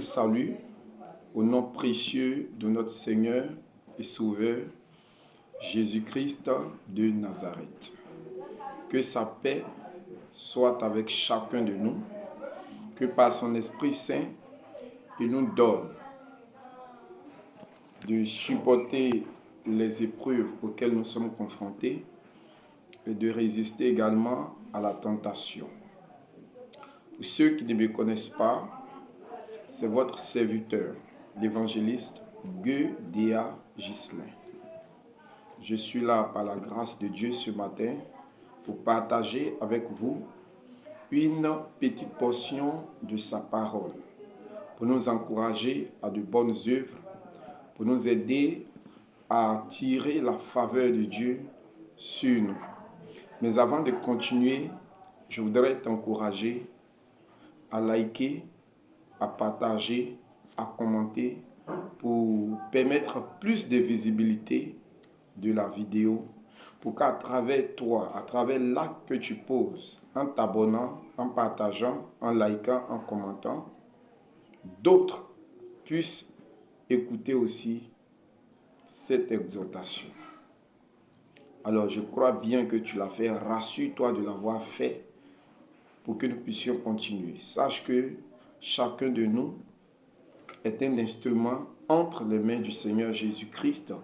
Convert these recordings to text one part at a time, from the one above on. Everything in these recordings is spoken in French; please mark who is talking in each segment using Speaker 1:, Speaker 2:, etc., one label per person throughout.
Speaker 1: vous salue au nom précieux de notre Seigneur et Sauveur Jésus-Christ de Nazareth. Que sa paix soit avec chacun de nous, que par son Esprit Saint, il nous donne de supporter les épreuves auxquelles nous sommes confrontés et de résister également à la tentation. Pour ceux qui ne me connaissent pas, c'est votre serviteur, l'évangéliste Guedéa Ghislain. Je suis là par la grâce de Dieu ce matin pour partager avec vous une petite portion de sa parole, pour nous encourager à de bonnes œuvres, pour nous aider à attirer la faveur de Dieu sur nous. Mais avant de continuer, je voudrais t'encourager à liker, à partager, à commenter pour permettre plus de visibilité de la vidéo, pour qu'à travers toi, à travers l'acte que tu poses, en t'abonnant, en partageant, en likant, en commentant, d'autres puissent écouter aussi cette exhortation. Alors je crois bien que tu l'as fait, rassure-toi de l'avoir fait pour que nous puissions continuer. Sache que chacun de nous est un instrument entre les mains du Seigneur Jésus-Christ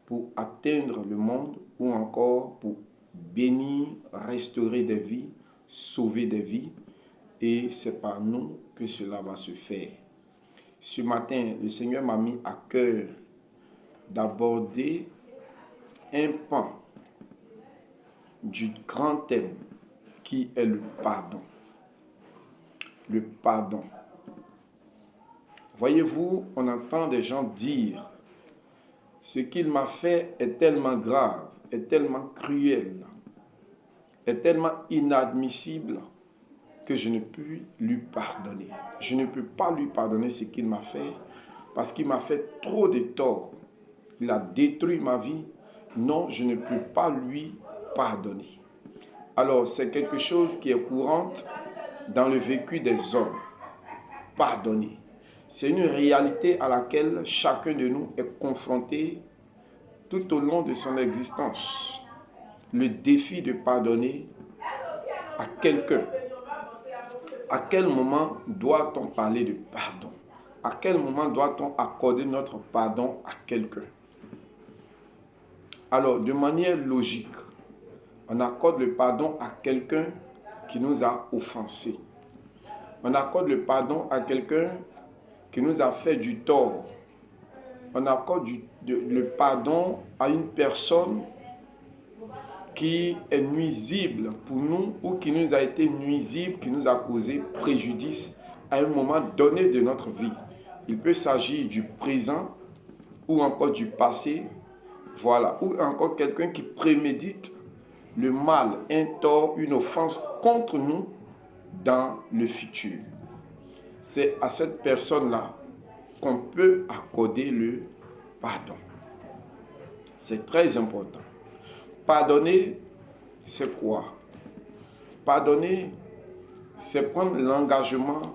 Speaker 1: pour atteindre le monde ou encore pour bénir, restaurer des vies, sauver des vies. Et c'est par nous que cela va se faire. Ce matin, le Seigneur m'a mis à cœur d'aborder un pan du grand thème qui est le pardon. Le pardon. Voyez-vous, on entend des gens dire « Ce qu'il m'a fait est tellement grave, est tellement cruel, est tellement inadmissible que je ne peux lui pardonner. Je ne peux pas lui pardonner ce qu'il m'a fait parce qu'il m'a fait trop de tort. Il a détruit ma vie. Non, je ne peux pas lui pardonner. » Alors, c'est quelque chose qui est courant dans le vécu des hommes. Pardonner. C'est une réalité à laquelle chacun de nous est confronté tout au long de son existence. Le défi de pardonner à quelqu'un. À quel moment doit-on parler de pardon? À quel moment doit-on accorder notre pardon à quelqu'un? Alors, de manière logique, on accorde le pardon à quelqu'un qui nous a offensés. On accorde le pardon à quelqu'un qui nous a fait du tort. On accorde le pardon à une personne qui est nuisible pour nous ou qui nous a été nuisible, qui nous a causé préjudice à un moment donné de notre vie. Il peut s'agir du présent ou encore du passé, voilà, ou encore quelqu'un qui prémédite le mal, un tort, une offense contre nous dans le futur. C'est à cette personne-là qu'on peut accorder le pardon. C'est très important. Pardonner, c'est quoi? Pardonner, c'est prendre l'engagement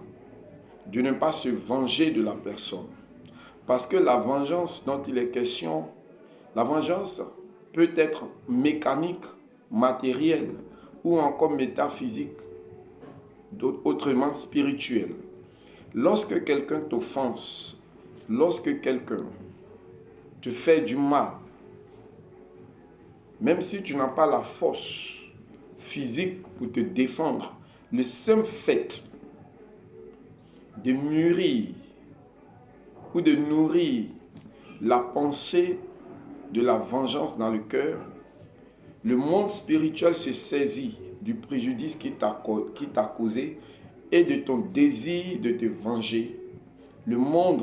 Speaker 1: de ne pas se venger de la personne. Parce que la vengeance dont il est question, la vengeance peut être mécanique, matérielle ou encore métaphysique, autrement spirituelle. Lorsque quelqu'un t'offense, lorsque quelqu'un te fait du mal, même si tu n'as pas la force physique pour te défendre, le simple fait de mûrir ou de nourrir la pensée de la vengeance dans le cœur, le monde spirituel se saisit du préjudice qui t'a causé et de ton désir de te venger. Le monde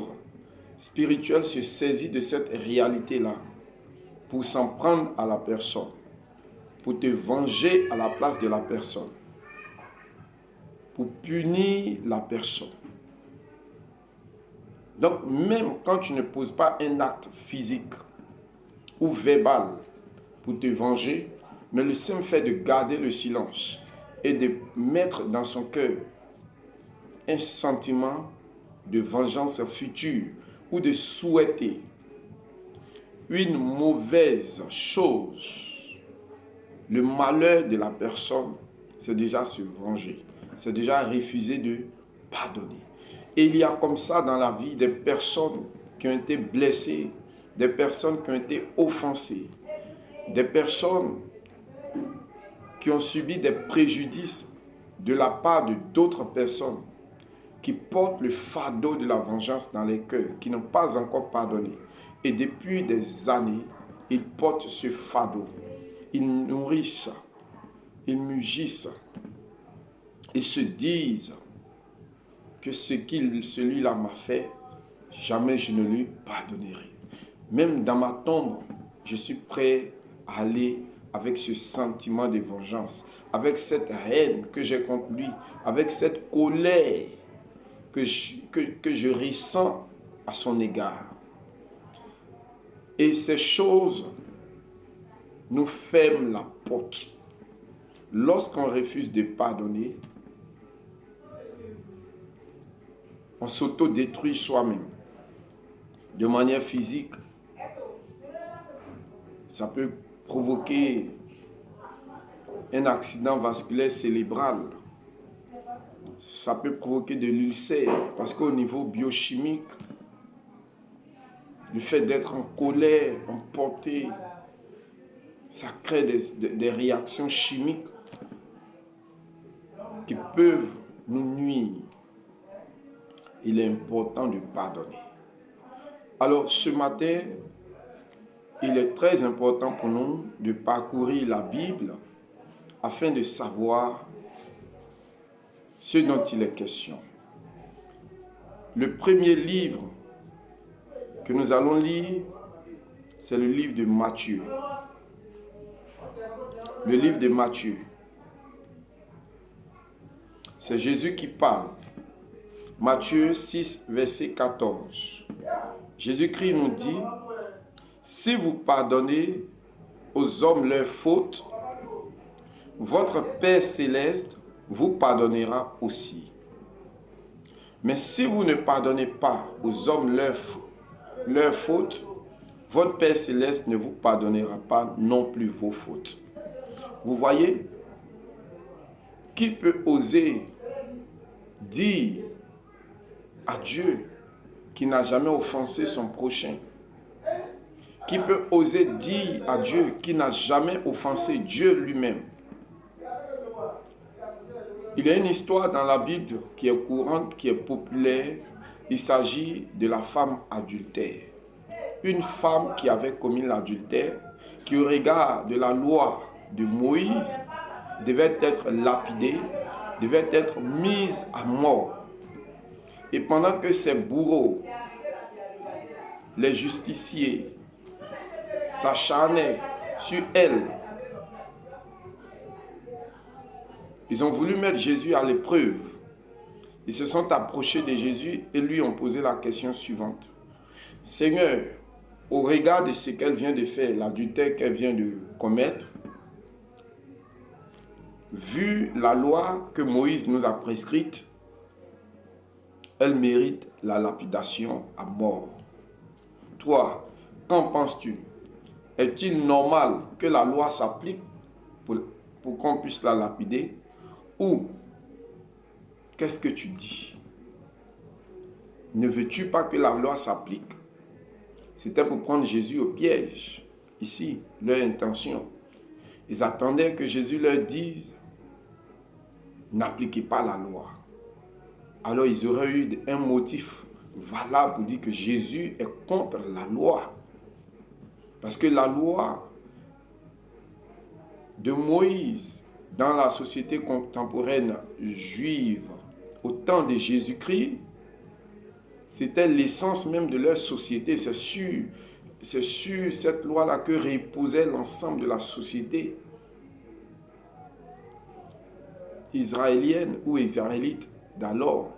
Speaker 1: spirituel se saisit de cette réalité-là pour s'en prendre à la personne, pour te venger à la place de la personne, pour punir la personne. Donc, même quand tu ne poses pas un acte physique ou verbal pour te venger, mais le simple fait de garder le silence et de mettre dans son cœur un sentiment de vengeance future ou de souhaiter une mauvaise chose, le malheur de la personne, c'est déjà se venger. C'est déjà refuser de pardonner. Et il y a comme ça dans la vie des personnes qui ont été blessées, des personnes qui ont été offensées, des personnes qui ont subi des préjudices de la part de d'autres personnes qui portent le fardeau de la vengeance dans les cœurs, qui n'ont pas encore pardonné. Et depuis des années, ils portent ce fardeau. Ils nourrissent ça. Ils mugissent. Ils se disent que ce qu'il celui-là m'a fait, jamais je ne lui pardonnerai. Même dans ma tombe, je suis prêt à aller avec ce sentiment de vengeance, avec cette haine que j'ai contre lui, avec cette colère que je ressens à son égard. Et ces choses nous ferment la porte. Lorsqu'on refuse de pardonner, on s'auto-détruit soi-même. De manière physique, ça peut provoquer un accident vasculaire cérébral. Ça peut provoquer de l'ulcère parce qu'au niveau biochimique, le fait d'être en colère, emporté, ça crée des réactions chimiques qui peuvent nous nuire. Il est important de pardonner. Alors ce matin, il est très important pour nous de parcourir la Bible afin de savoir ce dont il est question. Le premier livre que nous allons lire, c'est le livre de Matthieu. Le livre de Matthieu. C'est Jésus qui parle. Matthieu 6, verset 14. Jésus-Christ nous dit, « Si vous pardonnez aux hommes leurs fautes, votre Père céleste vous pardonnera aussi. Mais si vous ne pardonnez pas aux hommes leurs fautes, votre Père céleste ne vous pardonnera pas non plus vos fautes. » Vous voyez, qui peut oser dire à Dieu qui n'a jamais offensé son prochain? Qui peut oser dire à Dieu qui n'a jamais offensé Dieu lui-même? Il y a une histoire dans la Bible qui est courante, qui est populaire. Il s'agit de la femme adultère. Une femme qui avait commis l'adultère, qui au regard de la loi de Moïse, devait être lapidée, devait être mise à mort. Et pendant que ses bourreaux, les justiciers, s'acharnaient sur elle, ils ont voulu mettre Jésus à l'épreuve. Ils se sont approchés de Jésus et lui ont posé la question suivante. « Seigneur, au regard de ce qu'elle vient de faire, l'adultère qu'elle vient de commettre, vu la loi que Moïse nous a prescrite, elle mérite la lapidation à mort. Toi, qu'en penses-tu? Est-il normal que la loi s'applique pour qu'on puisse la lapider? Ou qu'est-ce que tu dis? Ne veux-tu pas que la loi s'applique? » C'était pour prendre Jésus au piège. Ici, leur intention. Ils attendaient que Jésus leur dise « N'appliquez pas la loi ». Alors ils auraient eu un motif valable pour dire que Jésus est contre la loi. Parce que la loi de Moïse dans la société contemporaine juive au temps de Jésus-Christ, c'était l'essence même de leur société. C'est sur cette loi-là que reposait l'ensemble de la société israélienne ou israélite d'alors.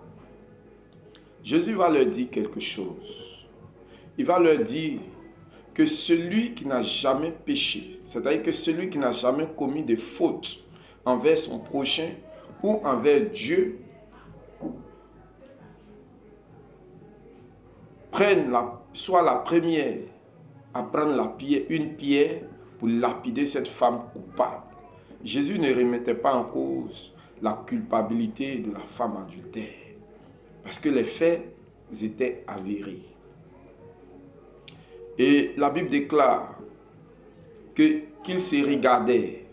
Speaker 1: Jésus va leur dire quelque chose. Il va leur dire que celui qui n'a jamais péché, c'est-à-dire que celui qui n'a jamais commis de faute envers son prochain ou envers Dieu, soit la première à prendre une pierre pour lapider cette femme coupable. Jésus ne remettait pas en cause la culpabilité de la femme adultère, parce que les faits étaient avérés. Et la Bible déclare qu'ils se regardaient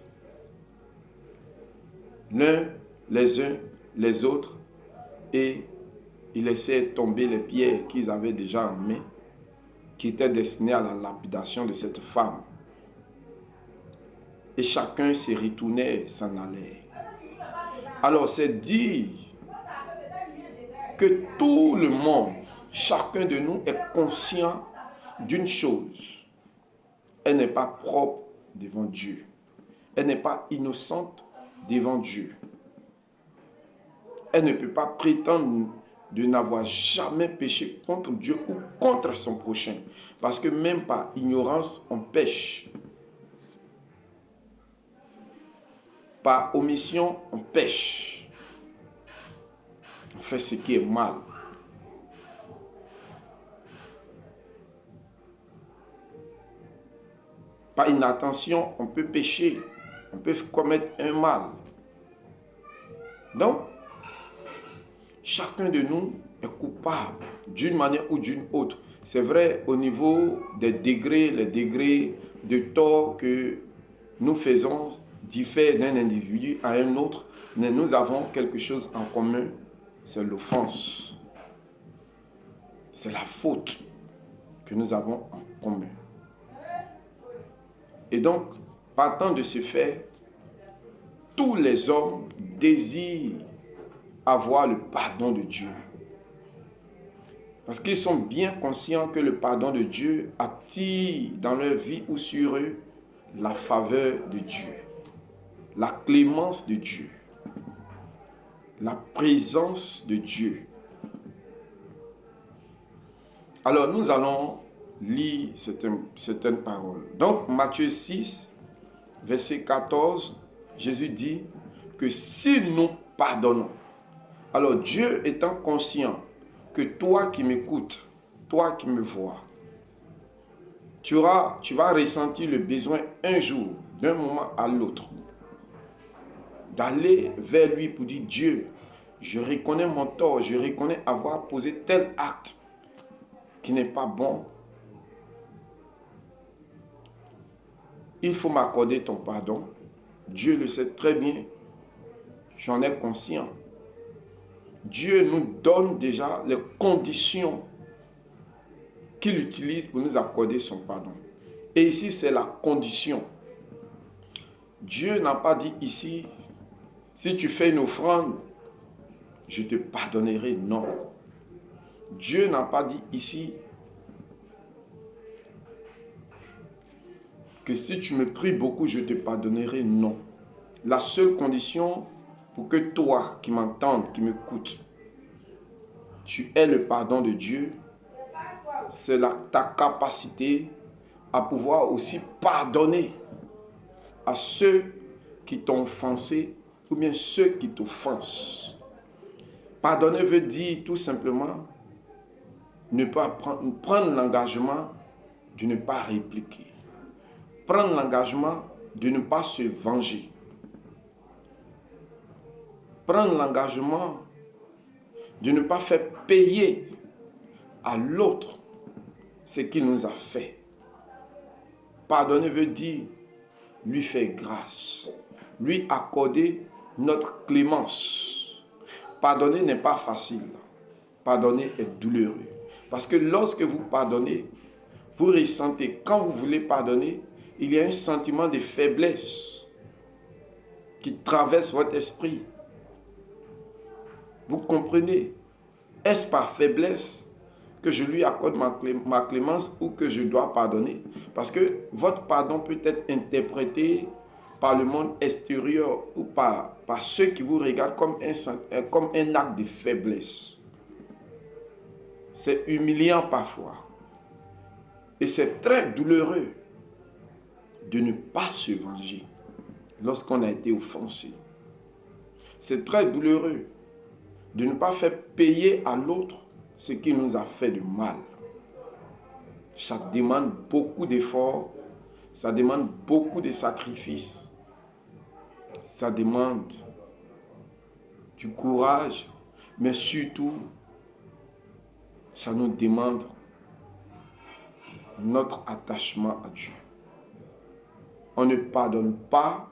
Speaker 1: les uns les autres et ils laissaient tomber les pierres qu'ils avaient déjà en main, qui étaient destinées à la lapidation de cette femme. Et chacun se retournait, s'en allait. Alors c'est dire que tout le monde, chacun de nous est conscient d'une chose. Elle n'est pas propre devant Dieu. Elle n'est pas innocente devant Dieu. Elle ne peut pas prétendre de n'avoir jamais péché contre Dieu ou contre son prochain. Parce que même par ignorance, on pêche. Par omission, on pêche. On fait ce qui est mal. Par inattention, on peut pécher. On peut commettre un mal. Donc, chacun de nous est coupable d'une manière ou d'une autre. C'est vrai au niveau des degrés, les degrés de tort que nous faisons diffèrent d'un individu à un autre, mais nous avons quelque chose en commun, c'est l'offense. C'est la faute que nous avons en commun. Et donc, partant de ce fait, tous les hommes désirent avoir le pardon de Dieu. Parce qu'ils sont bien conscients que le pardon de Dieu attire dans leur vie ou sur eux la faveur de Dieu, la clémence de Dieu, la présence de Dieu. Alors nous allons lire certaines paroles. Donc Matthieu 6, verset 14, Jésus dit que si nous pardonnons, alors Dieu étant conscient que toi qui m'écoutes, toi qui me vois, tu vas ressentir le besoin un jour, d'un moment à l'autre, d'aller vers lui pour dire: Dieu, je reconnais mon tort, je reconnais avoir posé tel acte qui n'est pas bon. Il faut m'accorder ton pardon. Dieu le sait très bien, j'en ai conscience. Dieu nous donne déjà les conditions qu'il utilise pour nous accorder son pardon. Et ici, c'est la condition. Dieu n'a pas dit ici, si tu fais une offrande, je te pardonnerai. Non. Dieu n'a pas dit ici que si tu me pries beaucoup, je te pardonnerai. Non. La seule condition pour que toi qui m'entendes, qui m'écoutes, tu aies le pardon de Dieu, c'est ta capacité à pouvoir aussi pardonner à ceux qui t'ont offensé ou bien ceux qui t'offensent. Pardonner veut dire tout simplement ne pas prendre l'engagement de ne pas répliquer. Prendre l'engagement de ne pas se venger. Prendre l'engagement de ne pas faire payer à l'autre ce qu'il nous a fait. Pardonner veut dire lui faire grâce, lui accorder notre clémence. Pardonner n'est pas facile. Pardonner est douloureux. Parce que lorsque vous pardonnez, vous ressentez, quand vous voulez pardonner, il y a un sentiment de faiblesse qui traverse votre esprit. Vous comprenez? Est-ce par faiblesse que je lui accorde ma clémence ou que je dois pardonner? Parce que votre pardon peut être interprété par le monde extérieur ou par ceux qui vous regardent comme un acte de faiblesse. C'est humiliant parfois. Et c'est très douloureux de ne pas se venger lorsqu'on a été offensé. C'est très douloureux de ne pas faire payer à l'autre ce qui nous a fait de mal. Ça demande beaucoup d'efforts, ça demande beaucoup de sacrifices, ça demande du courage, mais surtout, ça nous demande notre attachement à Dieu. On ne pardonne pas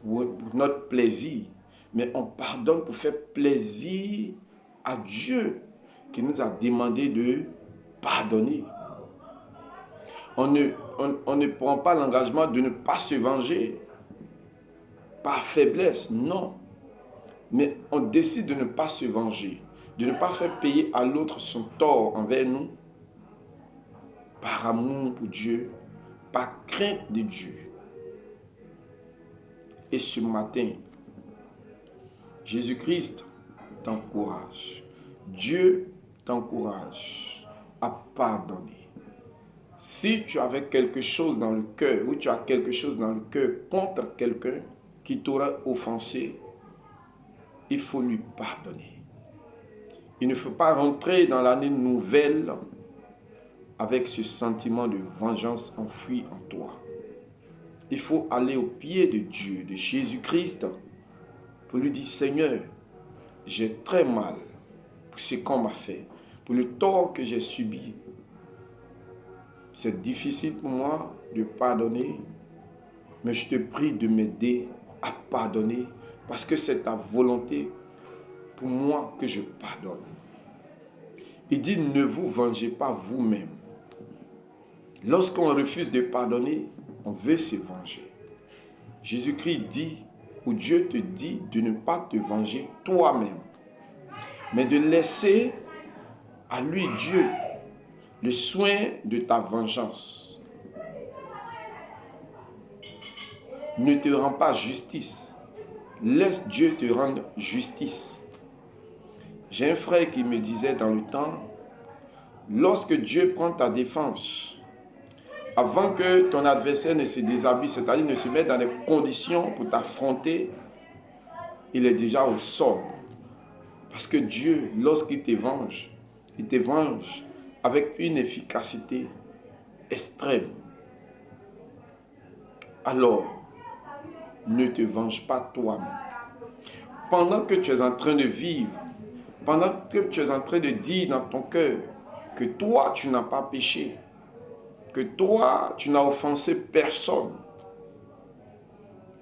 Speaker 1: pour notre plaisir, mais on pardonne pour faire plaisir à Dieu qui nous a demandé de pardonner. On ne prend pas l'engagement de ne pas se venger par faiblesse, non. Mais on décide de ne pas se venger, de ne pas faire payer à l'autre son tort envers nous, par amour pour Dieu, par crainte de Dieu. Et ce matin, Jésus-Christ t'encourage. Dieu t'encourage à pardonner. Si tu avais quelque chose dans le cœur, ou tu as quelque chose dans le cœur contre quelqu'un qui t'aura offensé, il faut lui pardonner. Il ne faut pas rentrer dans l'année nouvelle avec ce sentiment de vengeance enfoui en toi. Il faut aller au pied de Dieu, de Jésus-Christ, pour lui dire, Seigneur, j'ai très mal pour ce qu'on m'a fait, pour le tort que j'ai subi. C'est difficile pour moi de pardonner, mais je te prie de m'aider à pardonner, parce que c'est ta volonté pour moi que je pardonne. Il dit, ne vous vengez pas vous-même. Lorsqu'on refuse de pardonner, on veut se venger. Jésus-Christ dit, ou Dieu te dit de ne pas te venger toi-même, mais de laisser à lui, Dieu, le soin de ta vengeance. Ne te rends pas justice. Laisse Dieu te rendre justice. J'ai un frère qui me disait dans le temps, lorsque Dieu prend ta défense, avant que ton adversaire ne se déshabille, c'est-à-dire ne se mette dans les conditions pour t'affronter, il est déjà au sol. Parce que Dieu, lorsqu'il te venge avec une efficacité extrême. Alors, ne te venge pas toi-même. Pendant que tu es en train de vivre, pendant que tu es en train de dire dans ton cœur que toi, tu n'as pas péché, que toi, tu n'as offensé personne,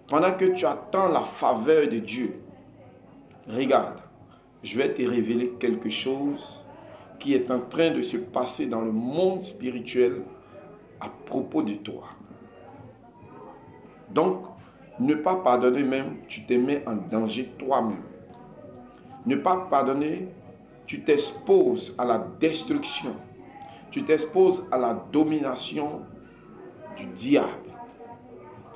Speaker 1: pendant que tu attends la faveur de Dieu, regarde, je vais te révéler quelque chose qui est en train de se passer dans le monde spirituel à propos de toi. Donc, ne pas pardonner même, tu te mets en danger toi-même. Ne pas pardonner, tu t'exposes à la destruction. Tu t'exposes à la domination du diable.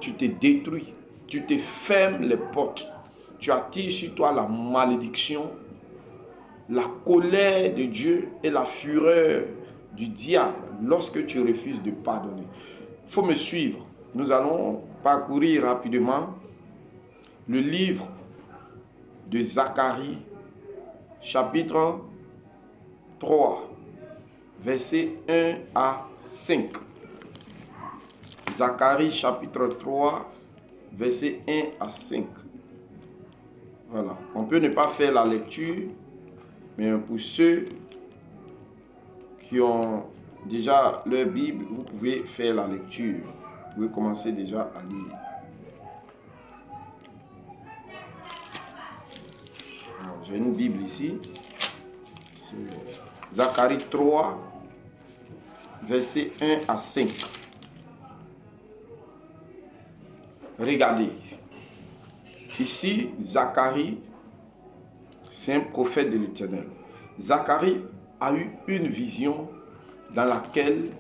Speaker 1: Tu te détruis. Tu te fermes les portes. Tu attires sur toi la malédiction, la colère de Dieu et la fureur du diable lorsque tu refuses de pardonner. Il faut me suivre. Nous allons parcourir rapidement le livre de Zacharie, chapitre 3, versets 1 à 5. Zacharie, chapitre 3, versets 1 à 5. Voilà. On peut ne pas faire la lecture, mais pour ceux qui ont déjà leur Bible, vous pouvez faire la lecture. Vous pouvez commencer déjà à lire. J'ai une Bible ici. C'est Zacharie 3, versets 1 à 5. Regardez. Ici, Zacharie, c'est un prophète de l'Éternel. Zacharie a eu une vision dans laquelle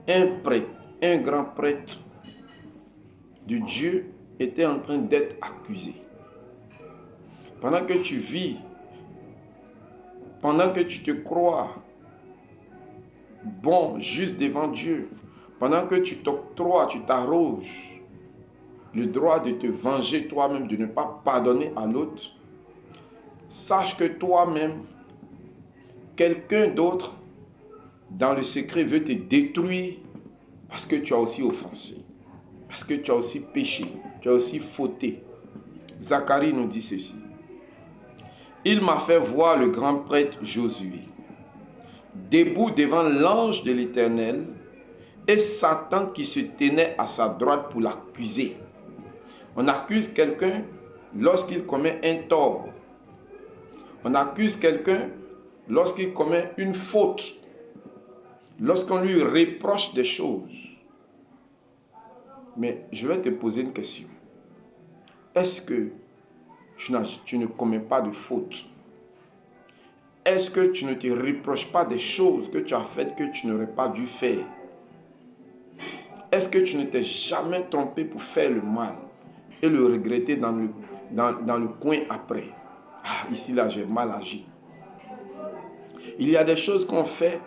Speaker 1: un prêtre, un grand prêtre de Dieu était en train d'être accusé. Pendant que tu vis, pendant que tu te crois bon, juste devant Dieu, pendant que tu t'octroies, tu t'arroges le droit de te venger toi-même, de ne pas pardonner à l'autre, sache que toi-même, quelqu'un d'autre dans le secret, veut te détruire parce que tu as aussi offensé, parce que tu as aussi péché, tu as aussi fauté. Zacharie nous dit ceci. Il m'a fait voir le grand prêtre Josué, debout devant l'ange de l'Éternel, et Satan qui se tenait à sa droite pour l'accuser. On accuse quelqu'un lorsqu'il commet un tort. On accuse quelqu'un lorsqu'il commet une faute. Lorsqu'on lui reproche des choses. Mais je vais te poser une question. Est-ce que tu ne commets pas de faute? Est-ce que tu ne te reproches pas des choses que tu as faites que tu n'aurais pas dû faire? Est-ce que tu ne t'es jamais trompé pour faire le mal et le regretter dans le coin après? Ah, ici, là, j'ai mal agi. Il y a des choses qu'on fait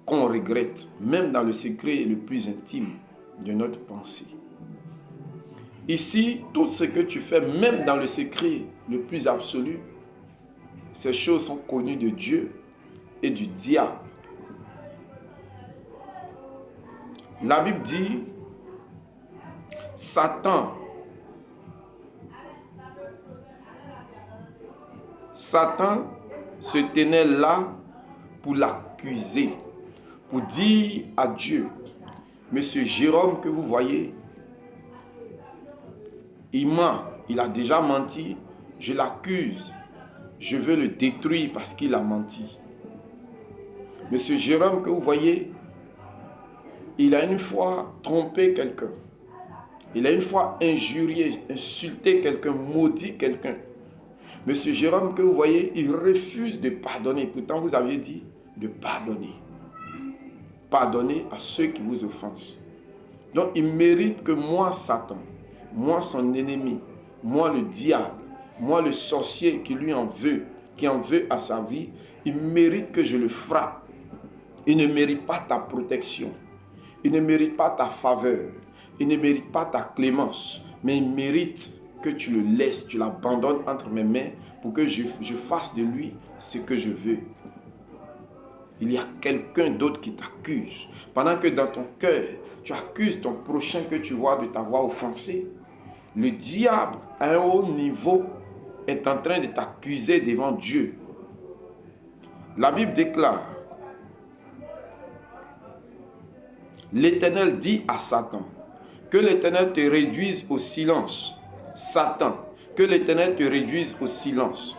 Speaker 1: qu'on regrette, même dans le secret le plus intime de notre pensée. Ici, tout ce que tu fais, même dans le secret le plus absolu, ces choses sont connues de Dieu et du diable. La Bible dit, Satan se tenait là pour l'accuser, pour dire à Dieu, Monsieur Jérôme que vous voyez, il a déjà menti, je l'accuse, je veux le détruire parce qu'il a menti. Monsieur Jérôme que vous voyez, il a une fois trompé quelqu'un, il a une fois injurié, insulté quelqu'un, maudit quelqu'un. Monsieur Jérôme que vous voyez, il refuse de pardonner. Pourtant, vous aviez dit de pardonner. Pardonnez à ceux qui vous offensent. Donc, il mérite que moi, Satan, moi, son ennemi, moi, le diable, moi, le sorcier qui en veut à sa vie, il mérite que je le frappe. Il ne mérite pas ta protection. Il ne mérite pas ta faveur. Il ne mérite pas ta clémence. Mais il mérite que tu le laisses, tu l'abandonnes entre mes mains pour que je fasse de lui ce que je veux. Il y a quelqu'un d'autre qui t'accuse. Pendant que dans ton cœur, tu accuses ton prochain que tu vois de t'avoir offensé, le diable, à un haut niveau, est en train de t'accuser devant Dieu. La Bible déclare, l'Éternel dit à Satan, que l'Éternel te réduise au silence. Satan, que l'Éternel te réduise au silence.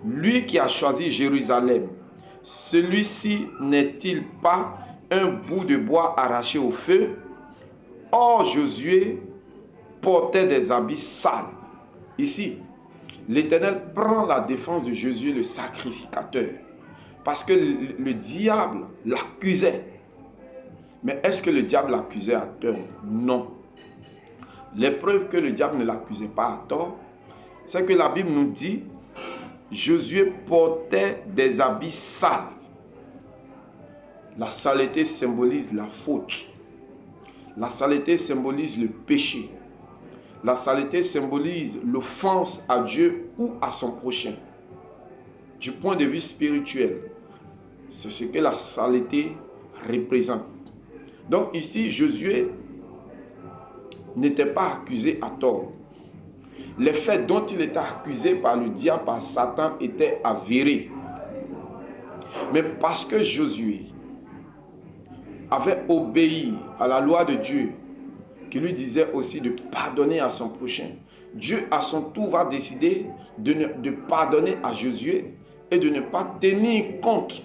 Speaker 1: Lui qui a choisi Jérusalem, celui-ci n'est-il pas un bout de bois arraché au feu? Or Josué portait des habits sales. Ici, l'Éternel prend la défense de Josué le sacrificateur. Parce que le diable l'accusait. Mais est-ce que le diable l'accusait à tort? Non. Les preuves que le diable ne l'accusait pas à tort, c'est que la Bible nous dit, Josué portait des habits sales. La saleté symbolise la faute. La saleté symbolise le péché. La saleté symbolise l'offense à Dieu ou à son prochain. Du point de vue spirituel, c'est ce que la saleté représente. Donc ici, Josué n'était pas accusé à tort. Les faits dont il était accusé par le diable, par Satan, étaient avérés. Mais parce que Josué avait obéi à la loi de Dieu, qui lui disait aussi de pardonner à son prochain, Dieu à son tour va décider de pardonner à Josué et de ne pas tenir compte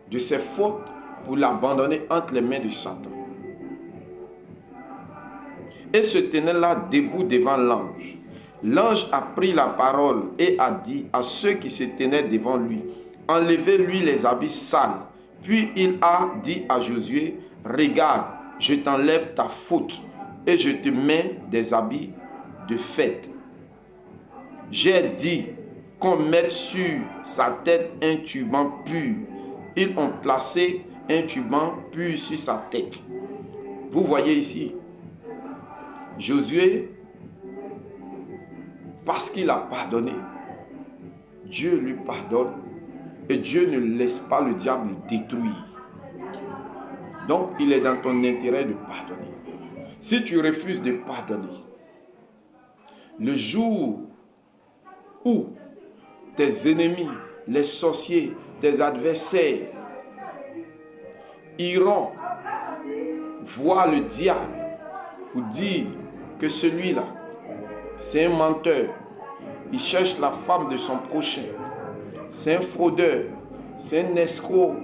Speaker 1: de ses fautes pour l'abandonner entre les mains de Satan. Et se tenait là debout devant l'ange. L'ange a pris la parole et a dit à ceux qui se tenaient devant lui, enlevez-lui les habits sales. Puis il a dit à Josué, regarde, je t'enlève ta faute et je te mets des habits de fête. J'ai dit qu'on mette sur sa tête un turban pur. Ils ont placé un turban pur sur sa tête. Vous voyez ici, Josué, parce qu'il a pardonné, Dieu lui pardonne Et Dieu ne laisse pas le diable détruire. Donc, il est dans ton intérêt de pardonner. Si tu refuses de pardonner, le jour où tes ennemis, les sorciers, tes adversaires iront voir le diable pour dire que celui-là, c'est un menteur, il cherche la femme de son prochain, c'est un fraudeur, c'est un escroc,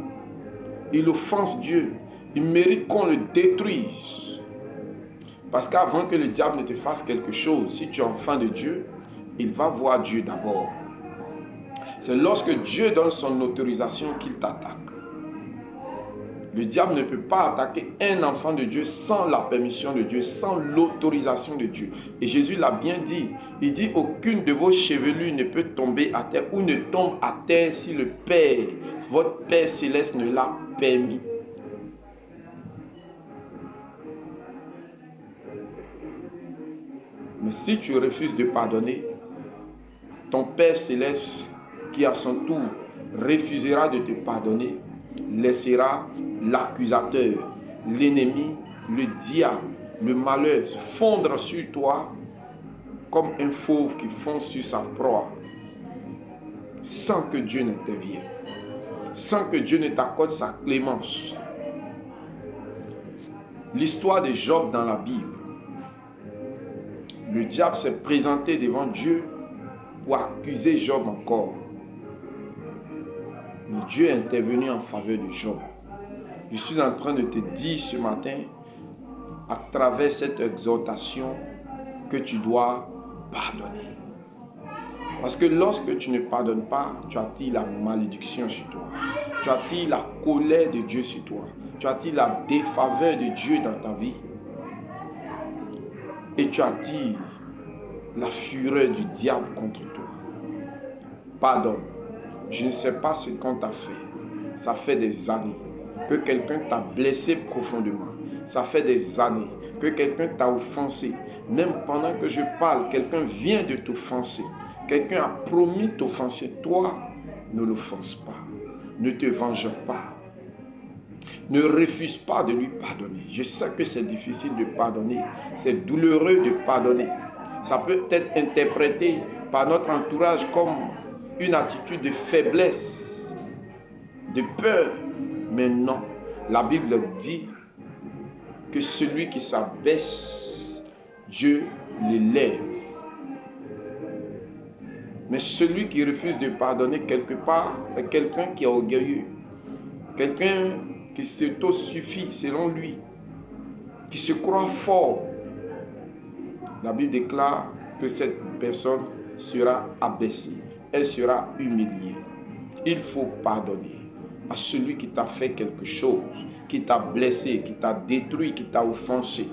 Speaker 1: il offense Dieu, il mérite qu'on le détruise. Parce qu'avant que le diable ne te fasse quelque chose, si tu es enfant de Dieu, il va voir Dieu d'abord. C'est lorsque Dieu donne son autorisation qu'il t'attaque. Le diable ne peut pas attaquer un enfant de Dieu sans la permission de Dieu, sans l'autorisation de Dieu. Et Jésus l'a bien dit. Il dit, aucune de vos chevelures ne peut tomber à terre ou ne tombe à terre si le Père, votre Père céleste ne l'a permis. Mais si tu refuses de pardonner, ton Père céleste, qui à son tour refusera de te pardonner, laissera l'accusateur, l'ennemi, le diable, le malheur fondre sur toi comme un fauve qui fond sur sa proie, sans que Dieu n'intervienne, sans que Dieu ne t'accorde sa clémence. L'histoire de Job dans la Bible, le diable s'est présenté devant Dieu pour accuser Job encore. Mais Dieu est intervenu en faveur de Job. Je suis en train de te dire ce matin, à travers cette exhortation, que tu dois pardonner. Parce que lorsque tu ne pardonnes pas, tu attires la malédiction sur toi. Tu attires la colère de Dieu sur toi. Tu attires la défaveur de Dieu dans ta vie. Et tu attires la fureur du diable contre toi. Pardonne. Je ne sais pas ce qu'on t'a fait. Ça fait des années que quelqu'un t'a blessé profondément. Ça fait des années que quelqu'un t'a offensé. Même pendant que je parle, quelqu'un vient de t'offenser. Quelqu'un a promis t'offenser. Toi, ne l'offense pas. Ne te venge pas. Ne refuse pas de lui pardonner. Je sais que c'est difficile de pardonner. C'est douloureux de pardonner. Ça peut être interprété par notre entourage comme une attitude de faiblesse, de peur. Mais non, la Bible dit que celui qui s'abaisse, Dieu l'élève. Mais celui qui refuse de pardonner quelque part est quelqu'un qui est orgueilleux, quelqu'un qui s'auto-suffit selon lui, qui se croit fort. La Bible déclare que cette personne sera abaissée, elle sera humiliée. Il faut pardonner à celui qui t'a fait quelque chose, qui t'a blessé, qui t'a détruit, qui t'a offensé.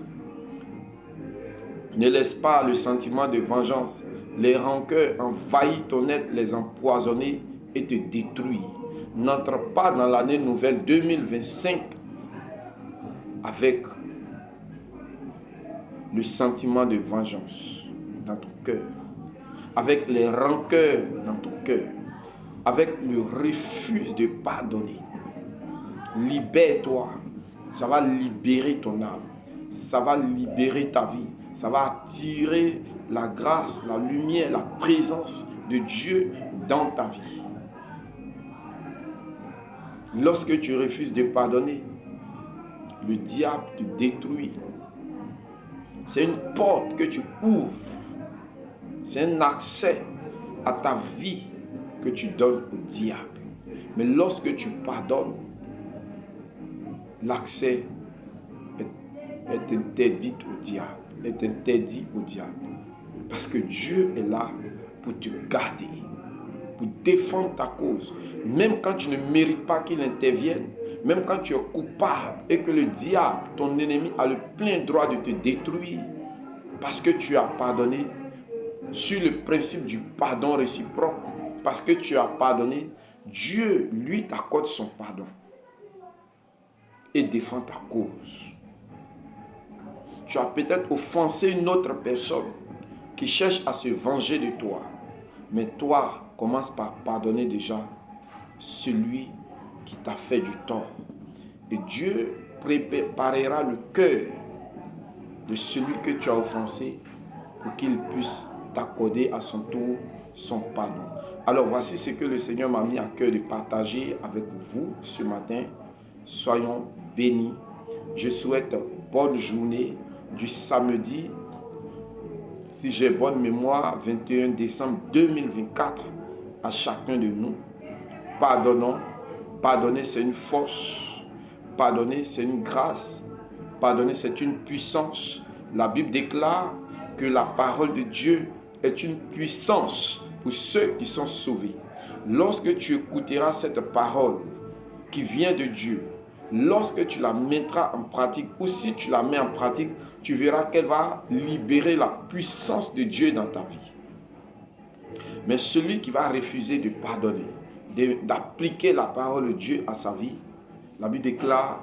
Speaker 1: Ne laisse pas le sentiment de vengeance, les rancœurs envahir ton être, les empoisonner et te détruire. N'entre pas dans l'année nouvelle 2025 avec le sentiment de vengeance dans ton cœur, avec les rancœurs dans ton cœur, avec le refus de pardonner. Libère-toi. Ça va libérer ton âme. Ça va libérer ta vie. Ça va attirer la grâce, la lumière, la présence de Dieu dans ta vie. Lorsque tu refuses de pardonner, le diable te détruit. C'est une porte que tu ouvres. C'est un accès à ta vie que tu donnes au diable. Mais lorsque tu pardonnes, l'accès est interdit au diable. Est interdit au diable. Parce que Dieu est là pour te garder, pour défendre ta cause. Même quand tu ne mérites pas qu'il intervienne, même quand tu es coupable et que le diable, ton ennemi, a le plein droit de te détruire parce que tu as pardonné, sur le principe du pardon réciproque, parce que tu as pardonné, Dieu, lui, t'accorde son pardon et défend ta cause. Tu as peut-être offensé une autre personne qui cherche à se venger de toi. Mais toi, commence par pardonner déjà celui qui t'a fait du tort. Et Dieu préparera le cœur de celui que tu as offensé pour qu'il puisse t'accorder à son tour son pardon. Alors voici ce que le Seigneur m'a mis à cœur de partager avec vous ce matin. Soyons bénis. Je souhaite bonne journée du samedi, si j'ai bonne mémoire, 21 décembre 2024 à chacun de nous. Pardonnons. Pardonner, c'est une force. Pardonner, c'est une grâce. Pardonner, c'est une puissance. La Bible déclare que la parole de Dieu est une puissance pour ceux qui sont sauvés. Lorsque tu écouteras cette parole qui vient de Dieu, lorsque tu la mettras en pratique, ou si tu la mets en pratique, tu verras qu'elle va libérer la puissance de Dieu dans ta vie. Mais celui qui va refuser de pardonner, d'appliquer la parole de Dieu à sa vie, la Bible déclare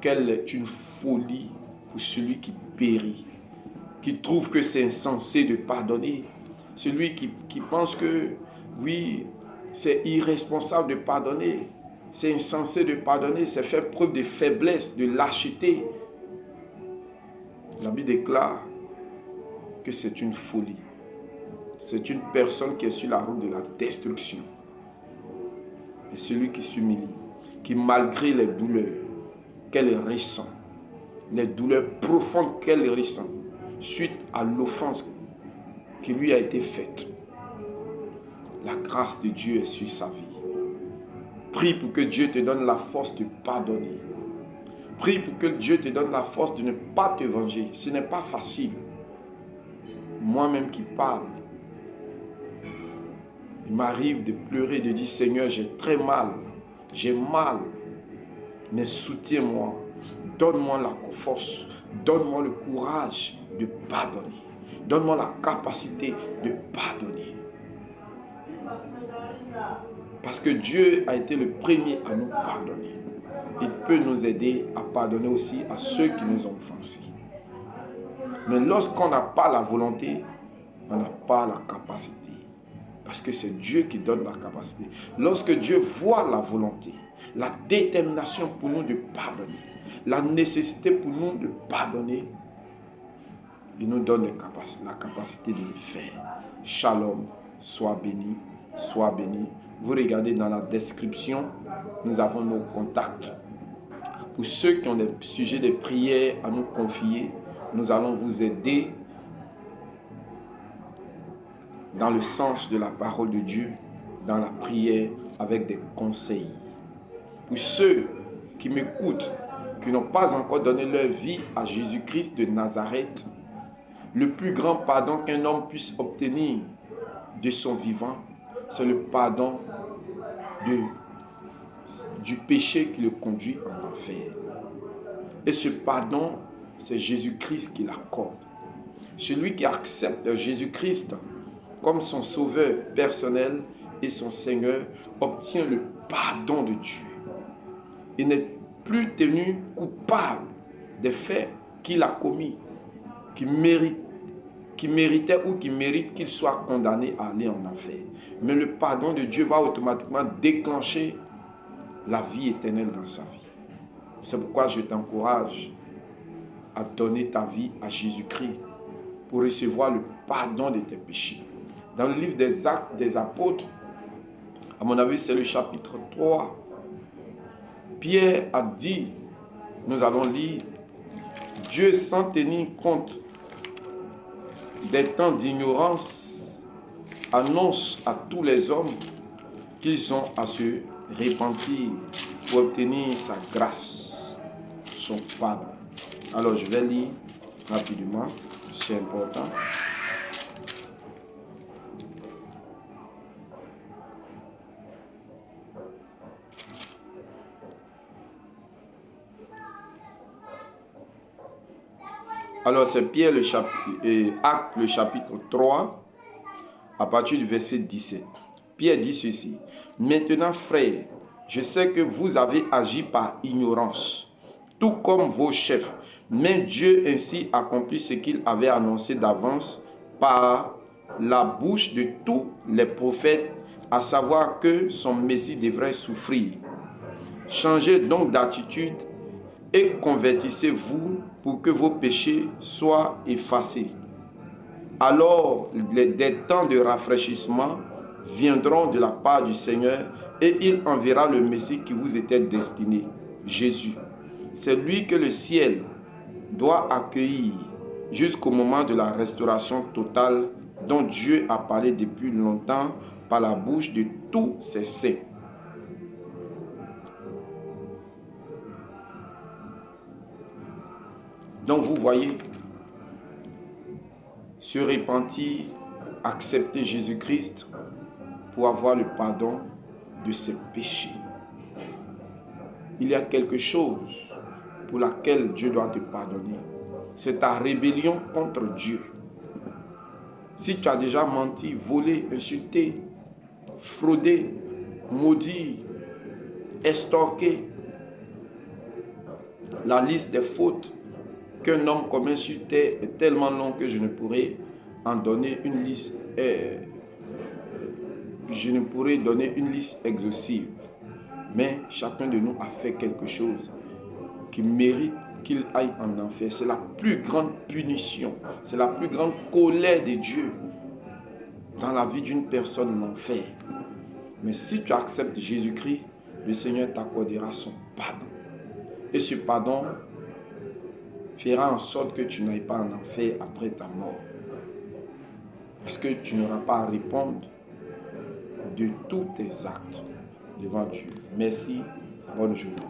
Speaker 1: qu'elle est une folie pour celui qui périt, qui trouve que c'est insensé de pardonner, celui qui pense que, oui, c'est irresponsable de pardonner, c'est insensé de pardonner, c'est faire preuve de faiblesse, de lâcheté. La Bible déclare que c'est une folie. C'est une personne qui est sur la route de la destruction. Et celui qui s'humilie, qui malgré les douleurs qu'elle ressent, les douleurs profondes qu'elle ressent, suite à l'offense qui lui a été faite, la grâce de Dieu est sur sa vie. Prie pour que Dieu te donne la force de pardonner. Prie pour que Dieu te donne la force de ne pas te venger. Ce n'est pas facile. Moi-même qui parle, il m'arrive de pleurer, de dire Seigneur, j'ai très mal, j'ai mal, mais soutiens-moi, donne-moi la force, donne-moi le courage de pardonner, donne-moi la capacité de pardonner. Parce que Dieu a été le premier à nous pardonner. Il peut nous aider à pardonner aussi à ceux qui nous ont offensés. Mais lorsqu'on n'a pas la volonté, on n'a pas la capacité. Parce que c'est Dieu qui donne la capacité. Lorsque Dieu voit la volonté, la détermination pour nous de pardonner, la nécessité pour nous de pardonner, il nous donne la capacité de le faire. Shalom, sois béni, sois béni. Vous regardez dans la description, nous avons nos contacts. Pour ceux qui ont des sujets de prière à nous confier, nous allons vous aider dans le sens de la parole de Dieu, dans la prière, avec des conseils. Pour ceux qui m'écoutent, qui n'ont pas encore donné leur vie à Jésus-Christ de Nazareth, le plus grand pardon qu'un homme puisse obtenir de son vivant, c'est le pardon du péché qui le conduit en enfer. Et ce pardon, c'est Jésus-Christ qui l'accorde. Celui qui accepte Jésus-Christ comme son sauveur personnel et son Seigneur obtient le pardon de Dieu. Il n'est plus tenu coupable des faits qu'il a commis, qui méritait ou qui mérite qu'il soit condamné à aller en enfer. Mais le pardon de Dieu va automatiquement déclencher la vie éternelle dans sa vie. C'est pourquoi je t'encourage à donner ta vie à Jésus-Christ pour recevoir le pardon de tes péchés. Dans le livre des Actes des Apôtres, à mon avis c'est le chapitre 3, Pierre a dit, nous allons lire, Dieu sans tenir compte des temps d'ignorance annonce à tous les hommes qu'ils ont à se repentir pour obtenir sa grâce, son pardon. Alors je vais lire rapidement, c'est important. Alors c'est Pierre, Acte, le chapitre 3, à partir du verset 17. Pierre dit ceci. Maintenant, frères, je sais que vous avez agi par ignorance, tout comme vos chefs. Mais Dieu ainsi accomplit ce qu'il avait annoncé d'avance par la bouche de tous les prophètes à savoir que son Messie devrait souffrir. Changez donc d'attitude et convertissez-vous pour que vos péchés soient effacés. Alors des temps de rafraîchissement viendront de la part du Seigneur et il enverra le Messie qui vous était destiné, Jésus. C'est lui que le ciel doit accueillir jusqu'au moment de la restauration totale dont Dieu a parlé depuis longtemps par la bouche de tous ses saints. Donc vous voyez, se repentir, accepter Jésus-Christ pour avoir le pardon de ses péchés. Il y a quelque chose pour laquelle Dieu doit te pardonner. C'est ta rébellion contre Dieu. Si tu as déjà menti, volé, insulté, fraudé, maudit, estorqué, la liste des fautes qu'un homme commet sur terre est tellement longue que je ne pourrais en donner une liste. Je ne pourrais donner une liste exhaustive. Mais chacun de nous a fait quelque chose qui mérite qu'il aille en enfer. C'est la plus grande punition. C'est la plus grande colère de Dieu dans la vie d'une personne, l'enfer. Mais si tu acceptes Jésus-Christ, le Seigneur t'accordera son pardon. Et ce pardon fera en sorte que tu n'ailles pas en enfer après ta mort. Parce que tu n'auras pas à répondre de tous tes actes devant Dieu. Merci, bonne journée.